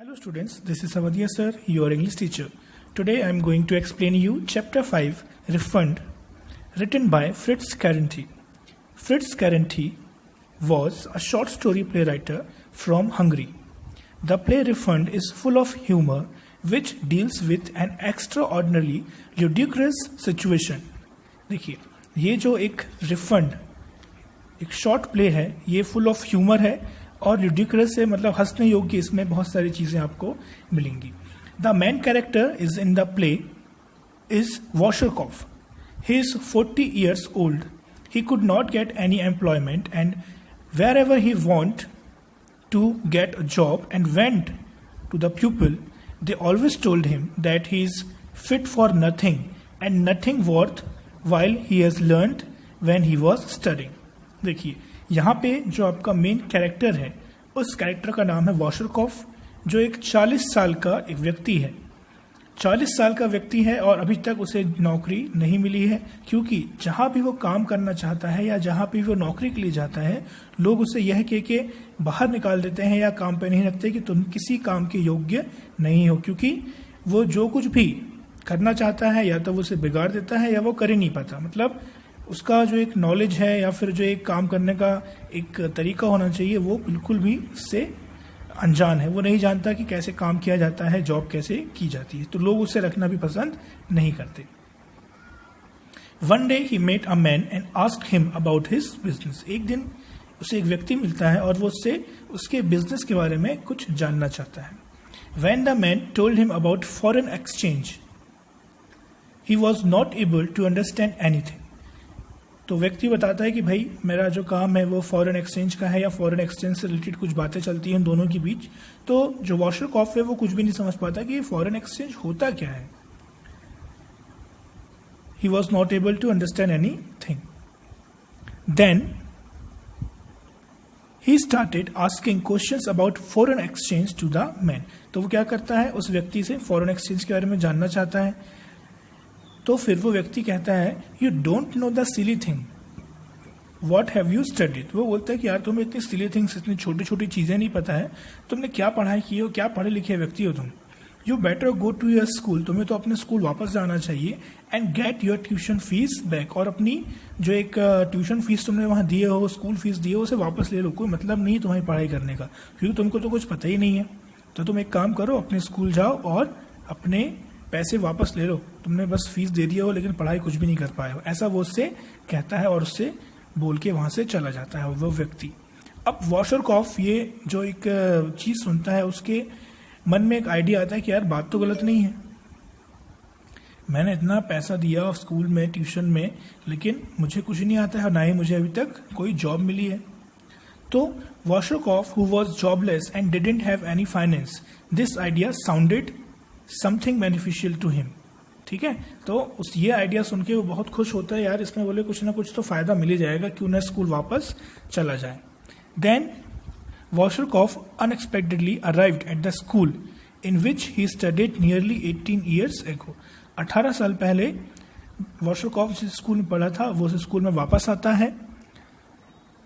Hello students, this is Savadhya sir, your English teacher. Today I am going to explain you Chapter 5, Refund, written by Fritz Carenti. Fritz Carenti was a short story playwright from Hungary. The play Refund is full of humor which deals with an extraordinarily ludicrous situation. देखिए, ये जो एक refund एक short play है, ये full of humour है और ludicrous है, मतलब हंसने योग्य इसमें बहुत सारी चीजें आपको मिलेंगी. The main character is in the play is Washerkoff. He is 40 years old. He could not get any employment and wherever he want to get a job and went to the pupil, they always told him that he is fit for nothing and nothing worth while he has learned when he was studying. देखिए, यहाँ पे जो आपका main character है उस character का नाम है वॉशरकॉफ, जो एक 40 साल का एक व्यक्ति है. 40 साल का व्यक्ति है और अभी तक उसे नौकरी नहीं मिली है, क्योंकि जहाँ भी वो काम करना चाहता है या जहाँ भी वो नौकरी के लिए जाता है, लोग उसे यह कह के बाहर निकाल देते हैं या काम पे नहीं रखते कि तुम किसी काम के योग्य नहीं हो, क्योंकि वो जो कुछ भी करना चाहता है या तो वो उसे बिगाड़ देता है या वो कर ही नहीं पाता. मतलब उसका जो एक नॉलेज है या फिर जो एक काम करने का एक तरीका होना चाहिए वो बिल्कुल भी उससे अनजान है. वो नहीं जानता कि कैसे काम किया जाता है, जॉब कैसे की जाती है, तो लोग उसे रखना भी पसंद नहीं करते. One day he met a man and asked him about his business. एक दिन उसे एक व्यक्ति मिलता है और वो उससे उसके बिजनेस के बारे में कुछ जानना चाहता है. When the man told him about foreign exchange he was not able to understand anything. तो व्यक्ति बताता है कि भाई मेरा जो काम है वो फॉरेन एक्सचेंज का है या फॉरेन एक्सचेंज से रिलेटेड कुछ बातें चलती हैं दोनों के बीच. तो जो वॉशरकॉफ है वो कुछ भी नहीं समझ पाता कि फॉरेन एक्सचेंज होता क्या है. He was not able to understand anything. Then he started asking questions about foreign exchange to the man. तो वो क्या करता है, उस व्यक्ति से फॉरेन एक्सचेंज के बारे में जानना चाहता है. तो फिर वो व्यक्ति कहता है, you don't know the silly thing, what have you studied. वो बोलता है कि यार तुम्हें इतनी सिली थिंग्स, इतनी छोटी छोटी चीजें नहीं पता है, तुमने क्या पढ़ाई की हो, क्या पढ़े लिखे व्यक्ति हो तुम. You better go to your school, तुम्हें तो अपने स्कूल वापस जाना चाहिए. And get your tuition fees back, और अपनी जो एक ट्यूशन फीस तुमने वहां दिए हो, स्कूल फीस दिए हो, उसे वापस ले लो. कोई मतलब नहीं तुम्हारी पढ़ाई करने का, क्योंकि तुमको तो कुछ पता ही नहीं है. तो तुम एक काम करो, अपने स्कूल जाओ और अपने पैसे वापस ले लो. तुमने बस फीस दे दिया हो लेकिन पढ़ाई कुछ भी नहीं कर पाए हो. ऐसा वो उससे कहता है और उससे बोल के वहां से चला जाता है वो व्यक्ति. अब वॉशरकॉफ ये जो एक चीज सुनता है, उसके मन में एक आइडिया आता है कि यार बात तो गलत नहीं है, मैंने इतना पैसा दिया स्कूल में, ट्यूशन में, लेकिन मुझे कुछ नहीं आता है और ना ही मुझे अभी तक कोई जॉब मिली है. तो Washerkoff who was jobless and didn't have any finance, this idea sounded something beneficial to him. ठीक है, तो उस ये आइडिया सुन के वो बहुत खुश होता है, यार इसमें बोले कुछ ना कुछ तो फायदा मिल ही जाएगा, क्यों ना स्कूल वापस चला जाए. Then Washerkoff unexpectedly arrived at the school in which he studied nearly 18 years ago. 18 साल पहले वॉशरकॉफ जिस स्कूल में पढ़ा था वो उस स्कूल में वापस आता है.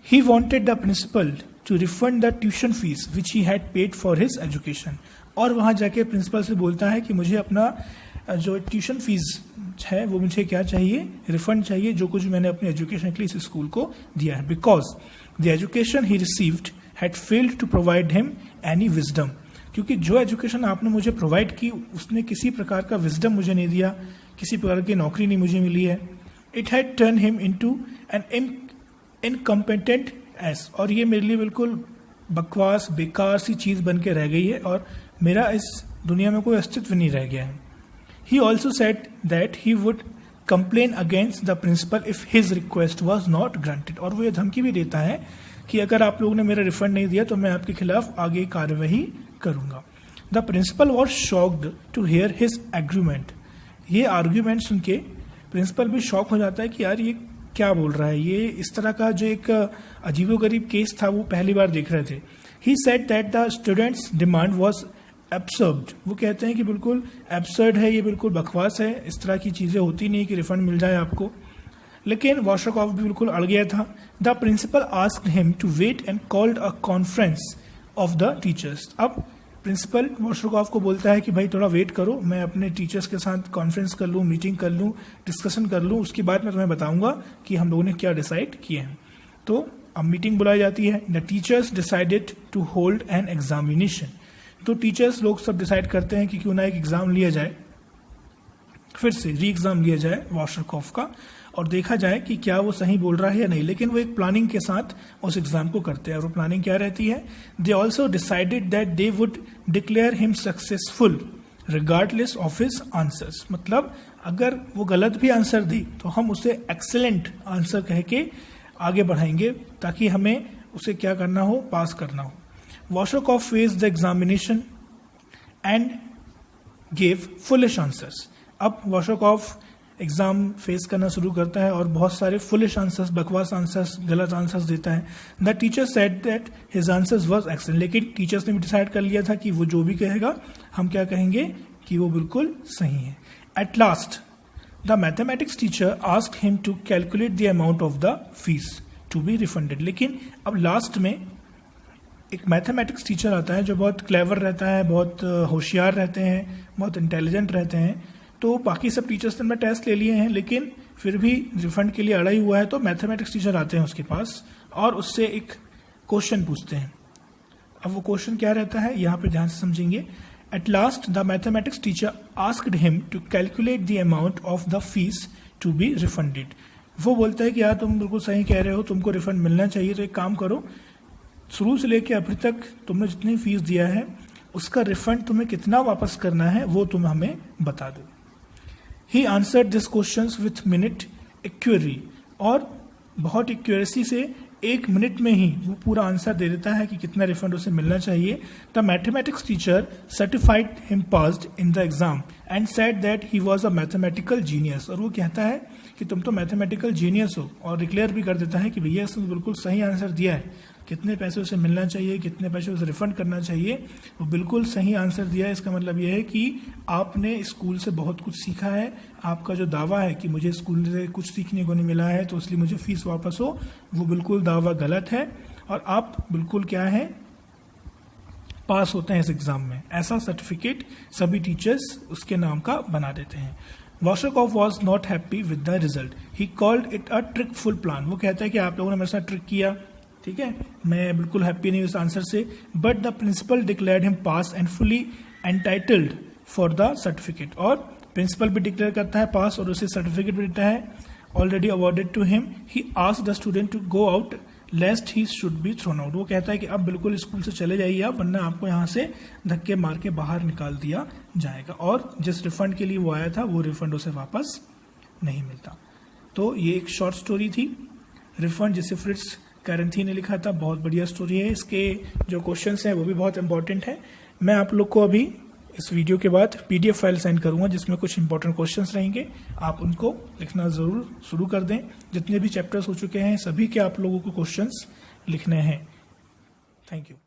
He wanted the principal to refund the tuition fees which he had paid for his education. और वहां जाके प्रिंसिपल से बोलता है कि मुझे अपना जो ट्यूशन फीस है वो मुझे क्या चाहिए, रिफंड चाहिए, जो कुछ मैंने अपने एजुकेशन के लिए इस स्कूल को दिया है. Because the education he received had failed to provide him any wisdom. क्योंकि जो एजुकेशन आपने मुझे प्रोवाइड की उसने किसी प्रकार का विजडम मुझे नहीं दिया, किसी प्रकार की नौकरी नहीं मुझे मिली है. It had turn him into an incompetent ass. और ये मेरे लिए बिल्कुल बकवास बेकार सी चीज बन के रह गई है और मेरा इस दुनिया में कोई अस्तित्व नहीं रह गया है. He also said that he would complain against the principal if his request was not granted. और वो ये धमकी भी देता है कि अगर आप लोगों ने मेरा रिफंड नहीं दिया तो मैं आपके खिलाफ आगे कार्यवाही करूंगा. The principal was shocked to hear his agreement. ये आर्ग्यूमेंट सुन के प्रिंसिपल भी शॉक हो जाता है कि यार ये क्या बोल रहा है, ये इस तरह का जो एक अजीबोगरीब केस था वो पहली बार देख रहे थे. He said that the students demand was absurd. वो कहते हैं कि बिल्कुल एब्सर्ड है, ये बिल्कुल बकवास है, इस तरह की चीजें होती नहीं कि रिफंड मिल जाए आपको. लेकिन वॉशरकॉफ भी बिल्कुल अड़ गया था. The principal asked him to wait and called a conference of the teachers. अब प्रिंसिपल वॉशरकॉफ को बोलता है कि भाई थोड़ा वेट करो, मैं अपने टीचर्स के साथ कॉन्फ्रेंस कर लूँ, मीटिंग कर लूँ, डिस्कशन कर लूँ, उसके बाद मैं तुम्हें बताऊंगा कि हम लोगों ने क्या डिसाइड किए हैं। तो अब मीटिंग बुलाई जाती है। The teachers decided to hold an examination. तो टीचर्स लोग सब डिसाइड करते हैं कि क्यों ना एक एग्जाम लिया जाए, फिर से री एग्जाम लिया जाए वॉशरकॉफ का, और देखा जाए कि क्या वो सही बोल रहा है या नहीं। लेकिन वो एक प्लानिंग के साथ उस एग्जाम को करते हैं, और वो प्लानिंग क्या रहती है? They also decided that they would declare him successful regardless of his answers. मतलब अगर वो गलत भी आंसर दी तो हम उसे एक्सेलेंट आंसर कह के आगे बढ़ाएंगे, ताकि हमें उसे क्या करना हो? पास करना हो। Washerkoff faced the examination and gave foolish answers. अब वॉशरकॉफ एग्जाम फेस करना शुरू करता है और बहुत सारे फुलिश आंसर्स, बकवास आंसर्स, गलत आंसर्स देता है। The teacher said that his answers was excellent. लेकिन टीचर्स ने भी डिसाइड कर लिया था कि वो जो भी कहेगा हम क्या कहेंगे कि वो बिल्कुल सही है। At last the mathematics teacher asked him to calculate the amount of the fees to be refunded. लेकिन अब लास्ट में एक मैथमेटिक्स टीचर आता है जो बहुत क्लेवर रहता है, बहुत होशियार रहते हैं, बहुत इंटेलिजेंट रहते हैं। तो बाकी सब टीचर्स ने टेस्ट ले लिए हैं, लेकिन फिर भी रिफंड के लिए अड़ा ही हुआ है। तो मैथमेटिक्स टीचर आते हैं उसके पास और उससे एक क्वेश्चन पूछते हैं। अब वो क्वेश्चन क्या रहता है यहाँ पे ध्यान से समझेंगे। At last the mathematics teacher asked him to calculate the amount of the fees to be refunded. वो बोलता है कि यार तुम बिल्कुल सही कह रहे हो, तुमको रिफंड मिलना चाहिए, तो एक काम करो, शुरू से लेकर अभी तक तुमने जितनी फीस दिया है उसका रिफंड तुम्हें कितना वापस करना है वो तुम हमें बता दो। He answered this questions with minute accuracy. और बहुत एक्यूरेसी से 1 मिनट में ही वो पूरा आंसर दे देता है कि कितना रिफंड उसे मिलना चाहिए। The mathematics teacher certified him passed in the exam and said that he was a mathematical genius. और वो कहता है कि तुम तो मैथमेटिकल जीनियस हो, और डिक्लेयर भी कर देता है कि भैया इसने बिल्कुल सही आंसर दिया है। कितने पैसे उसे मिलना चाहिए, कितने पैसे उसे रिफंड करना चाहिए, वो बिल्कुल सही आंसर दिया है। इसका मतलब यह है कि आपने स्कूल से बहुत कुछ सीखा है। आपका जो दावा है कि मुझे स्कूल से कुछ सीखने को नहीं मिला है तो इसलिए मुझे फीस वापस हो, वो बिल्कुल दावा गलत है, और आप बिल्कुल क्या है, पास होते हैं इस एग्जाम में। ऐसा सर्टिफिकेट सभी टीचर्स उसके नाम का बना देते हैं। Washerkoff was not happy with the result. He called it a trickful plan. वो कहता है कि आप लोगों ने मेरे साथ ट्रिक किया, ठीक है, मैं बिल्कुल हैप्पी नहीं उस आंसर से। But the principal declared him pass and fully entitled for the certificate. और प्रिंसिपल भी डिक्लेयर करता है पास और उसे सर्टिफिकेट भी देता है, already awarded to him. He asked the student to go out lest he should be thrown out. वो कहता है कि अब बिल्कुल स्कूल से चले जाइए आप, वरना आपको यहाँ से धक्के मार के बाहर निकाल दिया जाएगा। और जिस रिफंड के लिए वो आया था वो रिफंड उसे वापस नहीं मिलता। तो ये एक शॉर्ट स्टोरी थी, रिफंड, जिसे फ्रिट्ज कैरेंथी ने लिखा था। बहुत बढ़िया स्टोरी है। इसके जो क्वेश्चंस हैं वो भी बहुत इंपॉर्टेंट है। मैं आप लोग को अभी इस वीडियो के बाद PDF फाइल सेंड करूंगा जिसमें कुछ इंपॉर्टेंट क्वेश्चंस रहेंगे। आप उनको लिखना जरूर शुरू कर दें। जितने भी चैप्टर्स हो चुके हैं सभी के आप लोगों को क्वेश्चंस लिखने हैं। Thank you.